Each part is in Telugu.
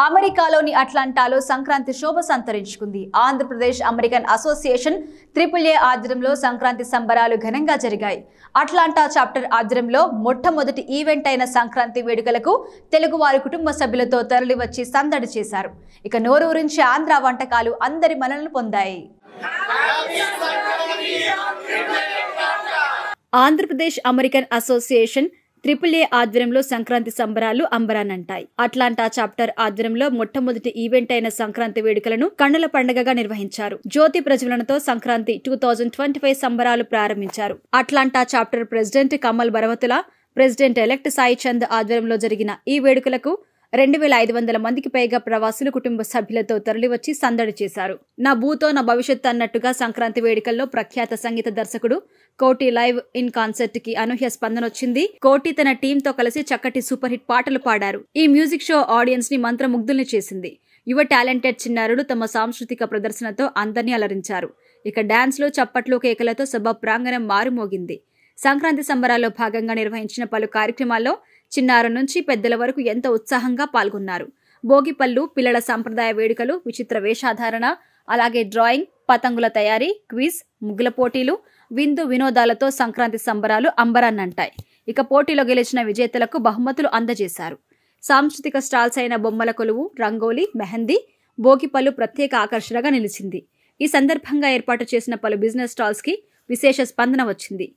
అమెరికాలోని అట్లాంటాలో సంక్రాంతి శోభ సంతరించుకుంది. ఆంధ్రప్రదేశ్ అమెరికన్ అసోసియేషన్ AAA ఆధ్వర్యంలో సంక్రాంతి సంబరాలు ఘనంగా జరిగాయి. అట్లాంటా చాప్టర్ ఆధ్వర్యంలో మొట్టమొదటి ఈవెంట్ అయిన సంక్రాంతి వేడుకలకు తెలుగువారి కుటుంబ సభ్యులతో తరలివచ్చి సందడి చేశారు. ఇక నోరూరించి ఆంధ్ర వంటకాలు అందరి మన్ననలు పొందాయి. ఆంధ్రప్రదేశ్ అమెరికన్ అసోసియేషన్ AAA ఆధ్వర్యంలో సంక్రాంతి సంబరాలు అంబరానంటాయి. అట్లాంటా చాప్టర్ ఆధ్వర్యంలో మొట్టమొదటి ఈవెంట్ అయిన సంక్రాంతి వేడుకలను కన్నుల పండుగగా నిర్వహించారు. జ్యోతి ప్రజ్వలనతో సంక్రాంతి 2025 సంబరాలు ప్రారంభించారు. Atlanta chapter president Kamal Baravatula, president elect Sai Chand ఆధ్వర్యంలో జరిగిన ఈ వేడుకలకు 2500 మందికి పైగా ప్రవాసులు కుటుంబ సభ్యులతో తరలివచ్చి సందడి చేశారు. నా భూతో నా భవిష్యత్ అన్నట్టుగా సంక్రాంతి వేడుకల్లో ప్రఖ్యాత సంగీత దర్శకుడు కోటి లైవ్ ఇన్ కాన్సర్ట్ కి అనూహ్య స్పందన వచ్చింది. కోటి తన టీంతో కలిసి చక్కటి సూపర్ హిట్ పాటలు పాడారు. ఈ మ్యూజిక్ షో ఆడియన్స్ ని మంత్రముగ్ధుల్ని చేసింది. యువ టాలెంటెడ్ చిన్నారులు తమ సాంస్కృతిక ప్రదర్శనతో అందరినీ అలరించారు. ఇక డాన్స్లు, చప్పట్లు, కేకలతో సభ ప్రాంగణం మారుమోగింది. సంక్రాంతి సంబరాల్లో భాగంగా నిర్వహించిన పలు కార్యక్రమాల్లో చిన్నారుల నుంచి పెద్దల వరకు ఎంతో ఉత్సాహంగా పాల్గొన్నారు. భోగిపళ్ళు, పిల్లల సంప్రదాయ వేడుకలు, విచిత్ర వేషాధారణ, అలాగే డ్రాయింగ్, పతంగుల తయారీ, క్విజ్, ముగ్గుల పోటీలు, విందు వినోదాలతో సంక్రాంతి సంబరాలు అంబరాన్నంటాయి. ఇక పోటీలో గెలిచిన విజేతలకు బహుమతులు అందజేశారు. సాంస్కృతిక స్టాల్స్ అయిన బొమ్మల కొలువు, రంగోలీ, మెహందీ, భోగిపళ్ళు ప్రత్యేక ఆకర్షణగా నిలిచింది. ఈ సందర్భంగా ఏర్పాటు చేసిన పలు బిజినెస్ స్టాల్స్ కి విశేష స్పందన వచ్చింది.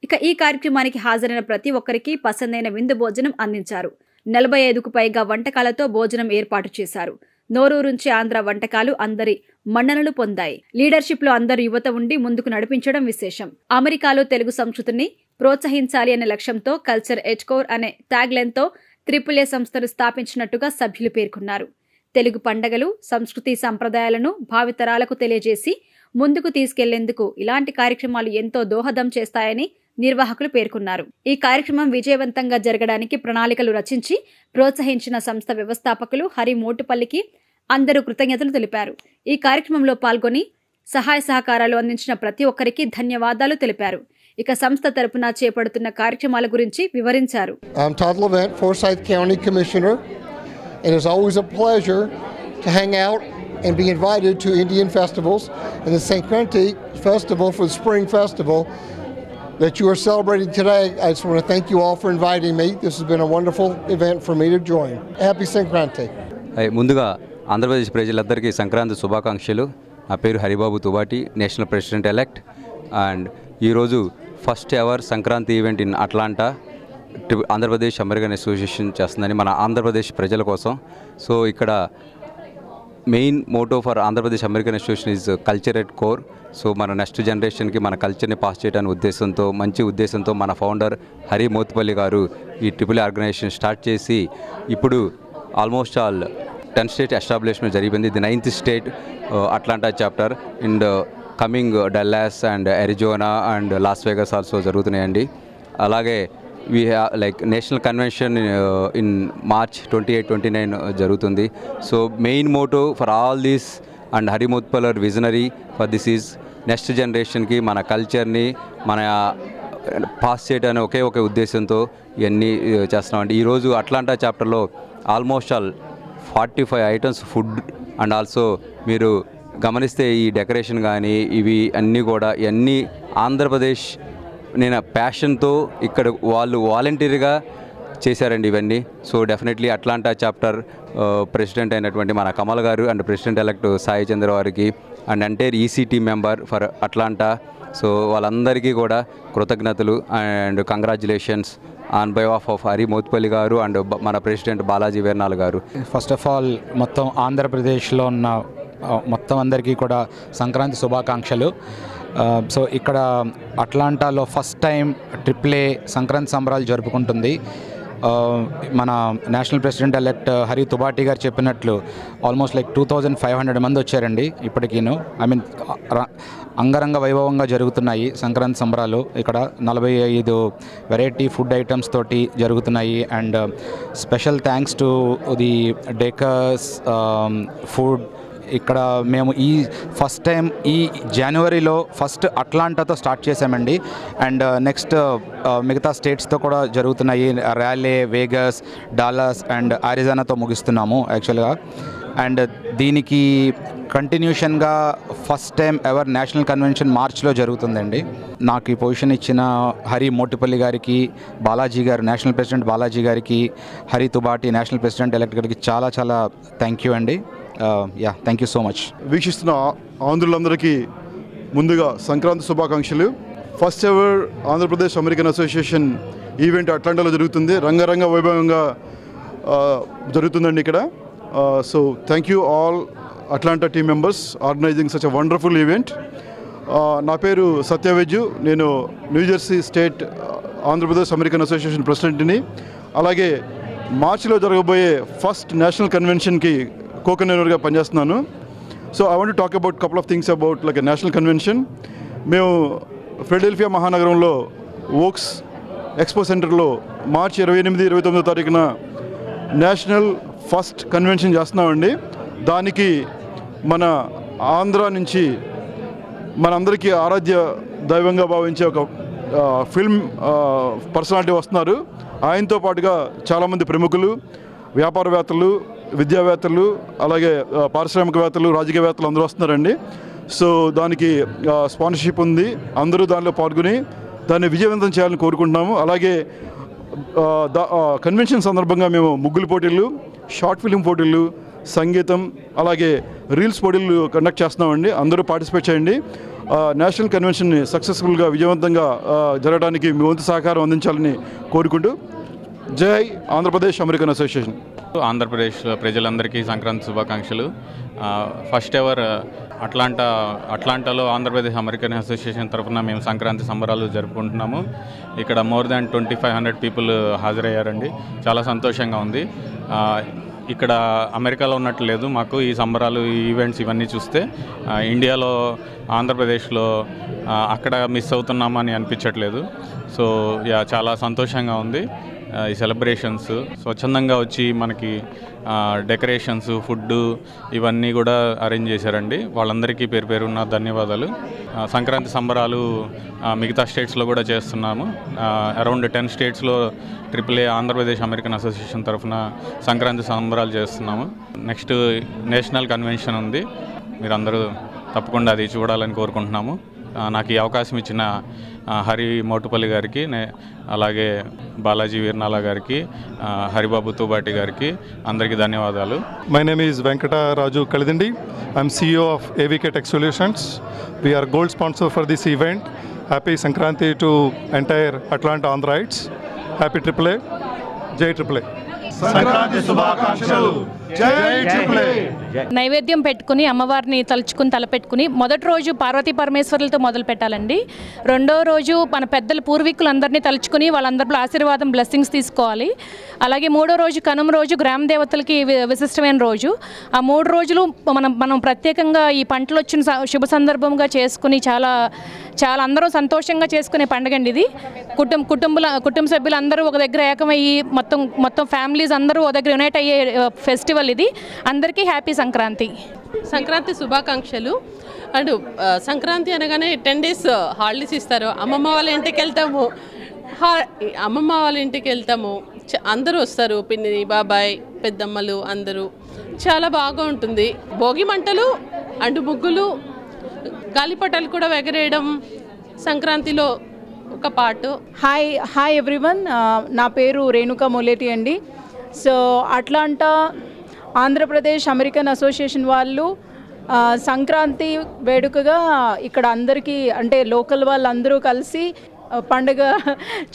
ఇక ఈ కార్యక్రమానికి హాజరైన ప్రతి ఒక్కరికి పసందైన విందు భోజనం అందించారు. 45కు పైగా వంటకాలతో భోజనం ఏర్పాటు చేశారు. నోరూరించి ఆంధ్ర వంటకాలు అందరి మన్ననలు పొందాయి. లీడర్షిప్ లో అందరు యువత ఉండి ముందుకు నడిపించడం విశేషం. అమెరికాలో తెలుగు సంస్కృతిని ప్రోత్సహించాలి అనే లక్ష్యంతో కల్చర్ ఎట్ కోర్ అనే ట్యాగ్ లైన్ తో AAA సంస్థను స్థాపించినట్టుగా సభ్యులు పేర్కొన్నారు. తెలుగు పండగలు, సంస్కృతి సంప్రదాయాలను భావితరాలకు తెలియజేసి ముందుకు తీసుకెళ్లేందుకు ఇలాంటి కార్యక్రమాలు ఎంతో దోహదం చేస్తాయని నిర్వాహకులు పేర్కొన్నారు. ఈ కార్యక్రమం విజయవంతంగా జరగడానికి ప్రణాళికలు రచించి ప్రోత్సహించిన సంస్థ వ్యవస్థాపకులు హరి మోటుపల్లికి అందరూ కృతజ్ఞతలు తెలిపారు. ఈ కార్యక్రమంలో పాల్గొని సహాయ సహకారాలు అందించిన ప్రతి ఒక్కరికి ధన్యవాదాలు తెలిపారు. ఇక సంస్థ తరపున చేపడుతున్న కార్యక్రమాల గురించి వివరించారు. I'm Todd Levent, Forsyth County Commissioner, and it's always a pleasure to hang out and be invited to Indian festivals and the Sankranti Festival for the Spring Festival that you are celebrating today. I just want to thank you all for inviting me. This has been a wonderful event for me to join. Happy Sankranti. ముందుగా ఆంధ్రప్రదేశ్ ప్రజలందరికీ సంక్రాంతి శుభాకాంక్షలు. నా పేరు Haribabu Tubati, national president elect. And ఈరోజు first ever Sankranti event in Atlanta Andhra Pradesh American association చేస్తుందని మన ఆంధ్రప్రదేశ్ ప్రజల కోసం. సో ఇక్కడ main motto for Andhra Pradesh American association is culture at core. So మన నెక్స్ట్ జనరేషన్కి మన కల్చర్ని పాస్ చేయడానికి ఉద్దేశంతో, మంచి ఉద్దేశంతో మన ఫౌండర్ హరి మోతుపల్లి గారు ఈ AAA ఆర్గనైజేషన్ స్టార్ట్ చేసి ఇప్పుడు ఆల్మోస్ట్ ఆల్ 10 స్టేట్ ఎస్టాబ్లిష్మెంట్ జరిగింది. The 9th state Atlanta chapter and coming Dallas and Arizona and loss Vegas also జరుగుతున్నాయండి. అలాగే we have like national convention in March 28-29 జరుగుతుంది. So main motto for all this and Hari Motpallar visionary for this is next జనరేషన్కి మన కల్చర్ని మన పాస్ చేయడానికి ఒకే ఒక ఉద్దేశంతో ఇవన్నీ చేస్తున్నామండి. ఈరోజు అట్లాంటా చాప్టర్లో almost all 45 items food and also మీరు గమనిస్తే ఈ డెకరేషన్ కానీ ఇవి అన్నీ కూడా ఇవన్నీ ఆంధ్రప్రదేశ్ నేను ప్యాషన్తో ఇక్కడ వాళ్ళు వాలంటీర్గా చేశారండి ఇవన్నీ. So definitely Atlanta chapter president అయినటువంటి మన కమల్ గారు అండ్ ప్రెసిడెంట్ ఎలెక్ట్ సాయి చంద్ర వారికి and entire ECT member for Atlanta. So వాళ్ళందరికీ కూడా కృతజ్ఞతలు and congratulations on behalf of Hari Motpalli గారు అండ్ మన ప్రెసిడెంట్ బాలాజీ వేర్నాల్ గారు. ఫస్ట్ ఆఫ్ ఆల్ మొత్తం ఆంధ్రప్రదేశ్లో ఉన్న మొత్తం అందరికీ కూడా సంక్రాంతి శుభాకాంక్షలు. సో ఇక్కడ అట్లాంటాలో ఫస్ట్ టైం AAA సంక్రాంతి సంబరాలు జరుపుకుంటుంది. మన నేషనల్ ప్రెసిడెంట్ ఎలెక్ట్ హరి తుబాటి గారు చెప్పినట్లు ఆల్మోస్ట్ లైక్ 2500 మంది వచ్చారండి ఇప్పటికీను. ఐ మీన్ అంగరంగ వైభవంగా జరుగుతున్నాయి సంక్రాంతి సంబరాలు. ఇక్కడ 45 వెరైటీ ఫుడ్ ఐటమ్స్ తోటి జరుగుతున్నాయి. And special thanks to the Deckers food ఇక్కడ మేము ఈ ఫస్ట్ టైం ఈ జనవరిలో ఫస్ట్ అట్లాంటాతో స్టార్ట్ చేసామండి. అండ్ నెక్స్ట్ మిగతా స్టేట్స్తో కూడా జరుగుతున్నాయి. ర్యాలే, వేగస్, డాలస్ అండ్ అరిజోనాతో ముగిస్తున్నాము యాక్చువల్గా. అండ్ దీనికి కంటిన్యూషన్గా first time ever national convention మార్చ్లో జరుగుతుందండి. నాకు ఈ పొజిషన్ ఇచ్చిన హరి మోటుపల్లి గారికి, బాలాజీ గారు నేషనల్ ప్రెసిడెంట్ బాలాజీ గారికి, Hari Tubati national president elect గారికి చాలా చాలా థ్యాంక్ యూ అండి. Thank you so much. వీక్షిస్తున్న ఆంధ్రులందరికీ ముందుగా సంక్రాంతి శుభాకాంక్షలు. First ever Andhra Pradesh American association event అట్లాంటాలో జరుగుతుంది. రంగరంగ వైభవంగా జరుగుతుందండి ఇక్కడ. So thank you all Atlanta team members organizing such a wonderful event. నా పేరు సత్యవేజు. నేను New Jersey state Andhra Pradesh American association ప్రెసిడెంట్ని. అలాగే మార్చిలో జరగబోయే ఫస్ట్ నేషనల్ కన్వెన్షన్కి కో-కన్వీనర్గా పనిచేస్తున్నాను. So I want to talk about couple of things about like a national convention. మేము ఫిలడెల్ఫియా మహానగరంలో వోక్స్ ఎక్స్పో సెంటర్లో మార్చి 28, 29వ తారీఖున నేషనల్ ఫస్ట్ కన్వెన్షన్ చేస్తున్నామండి. దానికి మన ఆంధ్ర నుంచి మనందరికీ ఆరాధ్య దైవంగా భావించే ఒక ఫిల్మ్ పర్సనాలిటీ వస్తున్నారు. ఆయనతో పాటుగా చాలామంది ప్రముఖులు, వ్యాపారవేత్తలు, విద్యావేత్తలు, అలాగే పారిశ్రామికవేత్తలు, రాజకీయవేత్తలు అందరూ వస్తున్నారండి. సో దానికి స్పాన్సర్షిప్ ఉంది. అందరూ దానిలో పాల్గొని దాన్ని విజయవంతం చేయాలని కోరుకుంటున్నాము. అలాగే కన్వెన్షన్ సందర్భంగా మేము ముగ్గులు పోటీలు, షార్ట్ ఫిలిం పోటీలు, సంగీతం, అలాగే రీల్స్ పోటీలు కండక్ట్ చేస్తున్నామండి. అందరూ పార్టిసిపేట్ చేయండి. నేషనల్ కన్వెన్షన్ని సక్సెస్ఫుల్గా విజయవంతంగా జరగడానికి మీ వంతు సహకారం అందించాలని కోరుకుంటూ జై ఆంధ్రప్రదేశ్ అమెరికన్ అసోసియేషన్. ఆంధ్రప్రదేశ్ ప్రజలందరికీ సంక్రాంతి శుభాకాంక్షలు. ఫస్ట్ ఎవర్ అట్లాంటాలో ఆంధ్రప్రదేశ్ అమెరికన్ అసోసియేషన్ తరఫున మేము సంక్రాంతి సంబరాలు జరుపుకుంటున్నాము. ఇక్కడ మోర్ దాన్ 2500 పీపుల్ హాజరయ్యారండి. చాలా సంతోషంగా ఉంది. ఇక్కడ అమెరికాలో ఉన్నట్లు లేదు మాకు ఈ సంబరాలు, ఈ ఈవెంట్స్ ఇవన్నీ చూస్తే. ఇండియాలో, ఆంధ్రప్రదేశ్లో అక్కడ మిస్ అవుతున్నామని అనిపించట్లేదు. సో చాలా సంతోషంగా ఉంది. ఈ సెలబ్రేషన్స్ స్వచ్ఛందంగా వచ్చి మనకి డెకరేషన్స్, ఫుడ్ ఇవన్నీ కూడా అరేంజ్ చేశారండి. వాళ్ళందరికీ పేరు పేరున్న ధన్యవాదాలు. సంక్రాంతి సంబరాలు మిగతా స్టేట్స్లో కూడా చేస్తున్నాము. అరౌండ్ 10 స్టేట్స్లో AAA ఆంధ్రప్రదేశ్ అమెరికన్ అసోసియేషన్ తరఫున సంక్రాంతి సంబరాలు చేస్తున్నాము. నెక్స్ట్ నేషనల్ కన్వెన్షన్ ఉంది. మీరందరూ తప్పకుండా అది చూడాలని కోరుకుంటున్నాము. నాకు ఈ అవకాశం ఇచ్చిన హరి మోటుపల్లి గారికి, అలాగే బాలాజీ వీర్నాల గారికి, హరిబాబు తుబాటి గారికి అందరికీ ధన్యవాదాలు. My name is Venkata Raju Kalidindi. I'm CEO of AVK Tech Solutions. We are gold sponsor for this event. Happy Sankranti to entire Atlanta Andhrites. Happy AAA. Jai AAA. Sankranti శుభాకాంక్షలు. జై AAA. నైవేద్యం పెట్టుకుని అమ్మవారిని తలుచుకుని తలపెట్టుకుని మొదటి రోజు పార్వతీ పరమేశ్వరులతో మొదలు పెట్టాలండి. రెండో రోజు మన పెద్దల పూర్వీకులందరినీ తలుచుకుని వాళ్ళందరిలో ఆశీర్వాదం, బ్లెస్సింగ్స్ తీసుకోవాలి. అలాగే మూడో రోజు కనుమ రోజు గ్రామ దేవతలకి విశిష్టమైన రోజు. ఆ 3 రోజులు మనం ప్రత్యేకంగా ఈ పంటలు వచ్చిన శుభ సందర్భంగా చేసుకుని చాలా అందరూ సంతోషంగా చేసుకునే పండుగ అండి ఇది. కుటుంబ సభ్యులందరూ ఒక దగ్గర ఏకమయ్యి మొత్తం ఫ్యామిలీస్ అందరూ ఒక దగ్గర యునైట్ అయ్యే ఫెస్టివల్ ఇది. అందరికీ హ్యాపీ సంక్రాంతి శుభాకాంక్షలు. అండ్ సంక్రాంతి అనగానే 10 days హాలిడేస్ ఇస్తారు. అమ్మమ్మ వాళ్ళ ఇంటికి వెళ్తాము. అందరూ వస్తారు, పిన్ని, బాబాయ్, పెద్దమ్మలు అందరూ. చాలా బాగా ఉంటుంది. భోగి మంటలు అండ్ ముగ్గులు, గాలిపటాలు కూడా ఎగరేయడం సంక్రాంతిలో ఒక పార్ట్. హాయ్ ఎవ్రీవన్, నా పేరు రేణుకా మొలేటి అండి. So Atlanta Andhra Pradesh American association వాళ్ళు సంక్రాంతి వేడుకగా ఇక్కడ అందరికీ అంటే లోకల్ వాళ్ళందరూ కలిసి పండుగ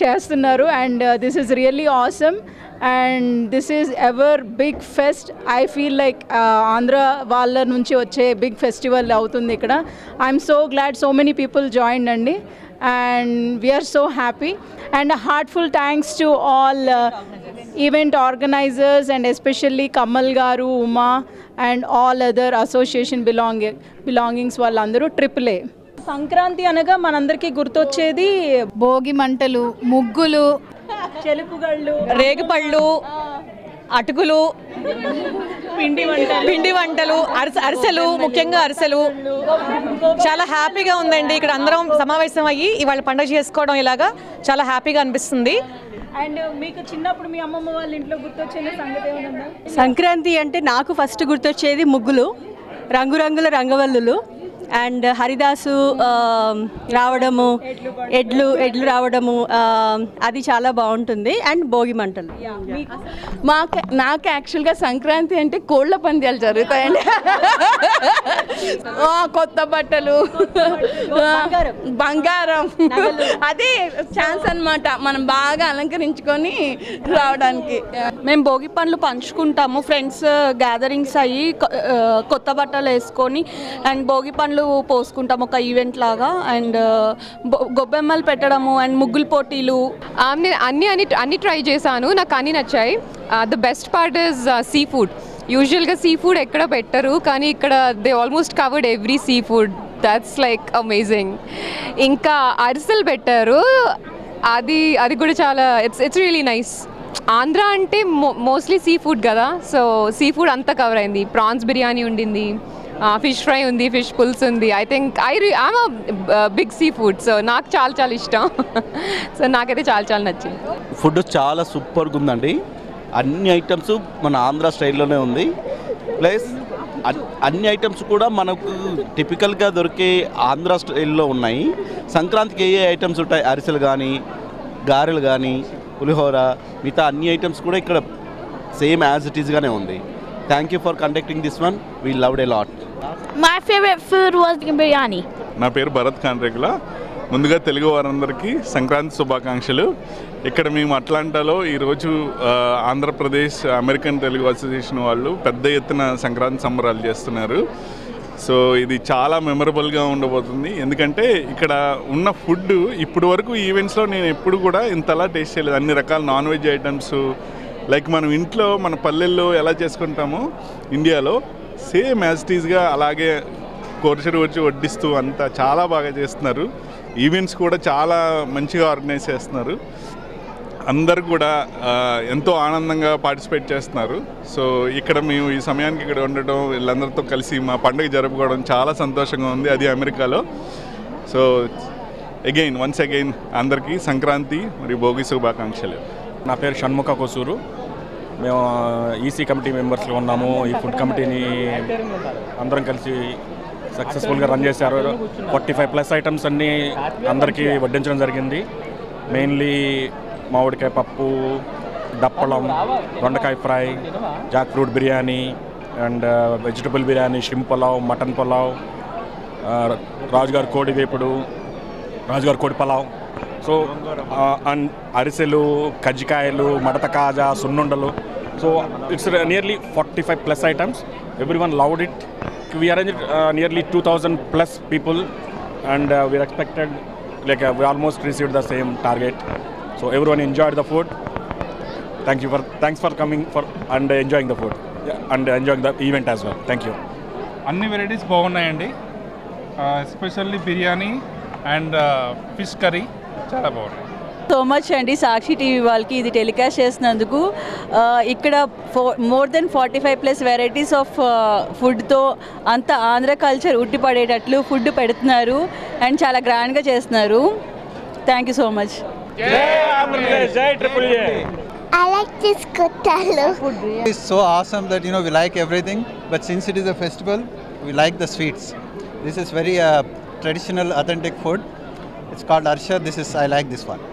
చేస్తున్నారు. And this is really awesome and this is ever big fest. I feel like Andhra వాళ్ళ నుంచి వచ్చే బిగ్ ఫెస్టివల్ అవుతుంది ఇక్కడ. I'm so glad so many people join అండి. And we are so happy and a heartful thanks to all event organizers and especially Kamal Garu, Uma and all other association belongings వాళ్ళందరూ AAA. సంక్రాంతి అనగా మనందరికీ గుర్తొచ్చేది భోగి మంటలు, ముగ్గులు, చెలుపుగళ్ళు, రేగిపళ్ళు, అటుకులు, పిండి వంటలు, అరిసెలు, ముఖ్యంగా అరిసెలు. చాలా హ్యాపీగా ఉందండి. ఇక్కడ అందరం సమావేశం అయ్యి ఇవాళ పండుగ చేసుకోవడం ఇలాగా చాలా హ్యాపీగా అనిపిస్తుంది. అండ్ మీకు చిన్నప్పుడు మీ అమ్మమ్మ వాళ్ళ ఇంట్లో గుర్తొచ్చిన సంగతి ఏమన్నా? సంక్రాంతి అంటే నాకు ఫస్ట్ గుర్తొచ్చేది ముగ్గులు, రంగురంగుల రంగవల్లులు, అండ్ హరిదాసు రావడము, ఎడ్లు రావడము, అది చాలా బాగుంటుంది. అండ్ భోగి మంటలు. నాకు యాక్చువల్గా సంక్రాంతి అంటే కోళ్ళ పందాలు జరుగుతాయండి. కొత్త బట్టలు, బంగారం, అది ఛాన్స్ అన్నమాట మనం బాగా అలంకరించుకొని రావడానికి. మేము భోగి పండ్లు పంచుకుంటాము, ఫ్రెండ్స్ గ్యాదరింగ్స్ అయ్యి కొత్త బట్టలు వేసుకొని అండ్ భోగి పండ్లు పోసుకుంటాం ఒక ఈవెంట్ లాగా. అండ్ గొబ్బెమ్మలు పెట్టడము అండ్ ముగ్గులు పోటీలు. నేను అన్ని ట్రై చేశాను, నాకు అన్నీ నచ్చాయి. The best part is sea food. యూజువల్గా సీ ఫుడ్ ఎక్కడ పెట్టరు, కానీ ఇక్కడ they almost covered every sea food. That's like amazing. ఇంకా అరిసెలు పెట్టారు, అది కూడా చాలా ఇట్స్ రియలీ నైస్. ఆంధ్ర అంటే మోస్ట్లీ సీ ఫుడ్ కదా, సో సీ ఫుడ్ అంతా కవర్ అయింది. ప్రాన్స్ బిర్యానీ ఉండింది, ఫిష్ ఫ్రై ఉంది, ఫిష్ పుల్స్ ఉంది. I think I'm big sea food, so నాకు చాలా ఇష్టం. సో నాకైతే చాలా నచ్చింది. ఫుడ్ చాలా సూపర్గా ఉందండి. అన్ని ఐటమ్స్ మన ఆంధ్ర స్టైల్లోనే ఉంది. ప్లస్ అన్ని ఐటమ్స్ కూడా మనకు టిపికల్గా దొరికే ఆంధ్ర స్టైల్లో ఉన్నాయి. సంక్రాంతికి ఏ ఐటమ్స్ ఉంటాయి, అరిసెలు కానీ, గారెలు కానీ, పులిహోర, మిగతా అన్ని ఐటమ్స్ కూడా ఇక్కడ సేమ్ యాజ్ ఇట్ ఈస్గానే ఉంది. Thank you for conducting this one. We loved a lot. My favorite food was biryani. నా పేరు భరత్ కాండ్రేగుల. ముందుగా తెలుగు వారందరికీ సంక్రాంతి శుభాకాంక్షలు. ఇక్కడ మేము అట్లాంటాలో ఈరోజు ఆంధ్రప్రదేశ్ అమెరికన్ తెలుగు అసోసియేషన్ వాళ్ళు పెద్ద ఎత్తున సంక్రాంతి సంబరాలు చేస్తున్నారు. సో ఇది చాలా మెమరబుల్గా ఉండబోతుంది. ఎందుకంటే ఇక్కడ ఉన్న ఫుడ్ ఇప్పటి వరకు ఈవెంట్స్లో నేను ఎప్పుడు కూడా ఇంతలా టేస్ట్ చేయలేదు. అన్ని రకాల నాన్ వెజ్ ఐటమ్స్ లైక్ మనం ఇంట్లో మన పల్లెల్లో ఎలా చేసుకుంటామో ఇండియాలో సేమ్ యాజ్ టీజ్గా అలాగే కొరచరు వచ్చి వడ్డిస్తూ అంతా చాలా బాగా చేస్తున్నారు. ఈవెంట్స్ కూడా చాలా మంచిగా ఆర్గనైజ్ చేస్తున్నారు. అందరు కూడా ఎంతో ఆనందంగా పార్టిసిపేట్ చేస్తున్నారు. సో ఇక్కడ మేము ఈ సమయానికి ఇక్కడ ఉండటం, వీళ్ళందరితో కలిసి మా పండుగ జరుపుకోవడం చాలా సంతోషంగా ఉంది, అది అమెరికాలో. సో వన్స్ అగైన్ అందరికీ సంక్రాంతి మరియు భోగి శుభాకాంక్షలు. నా పేరు షణ్ముఖ కొసూరు. మేము ఈసీ కమిటీ మెంబర్స్లో ఉన్నాము. ఈ ఫుడ్ కమిటీని అందరం కలిసి సక్సెస్ఫుల్గా రన్ చేశారు. 45+ ఐటమ్స్ అన్నీ అందరికీ వడ్డించడం జరిగింది. మెయిన్లీ మామిడికాయ పప్పు, దప్పడం, దొండకాయ fry, Jack fruit biryani and vegetable biryani, shrimp pulao, mutton pulao, రాజుగారి కోడి వేపుడు, రాజుగారి కోడి పులావ్. సో అండ్ అరిసెలు, కజ్జికాయలు, మడత కాజా, సున్నుండలు. So it's nearly 45+ items. Everyone loved it. We arranged nearly 2,000+ people, and we are expected, like we almost received the same target. So everyone enjoyed the food. Thanks for coming and enjoying the food and enjoying the event as well. Thank you. అన్ని వెరైటీస్ బాగున్నాయండి. Especially biryani and fish curry చాలా బాగున్నాయి. సో మచ్ అండి సాక్షి టీవీ వాళ్ళకి ఇది టెలికాస్ట్ చేసినందుకు. ఇక్కడ మోర్ దెన్ 45+ వెరైటీస్ ఆఫ్ ఫుడ్తో అంత ఆంధ్ర కల్చర్ ఉట్టిపడేటట్లు ఫుడ్ పెడుతున్నారు అండ్ చాలా గ్రాండ్గా చేస్తున్నారు. Thank you so much. I like this kuttalu. It's so awesome that we like everything, but since it is a festival, we like the sweets. This is very traditional, authentic food. It's called Arsha. I like this one.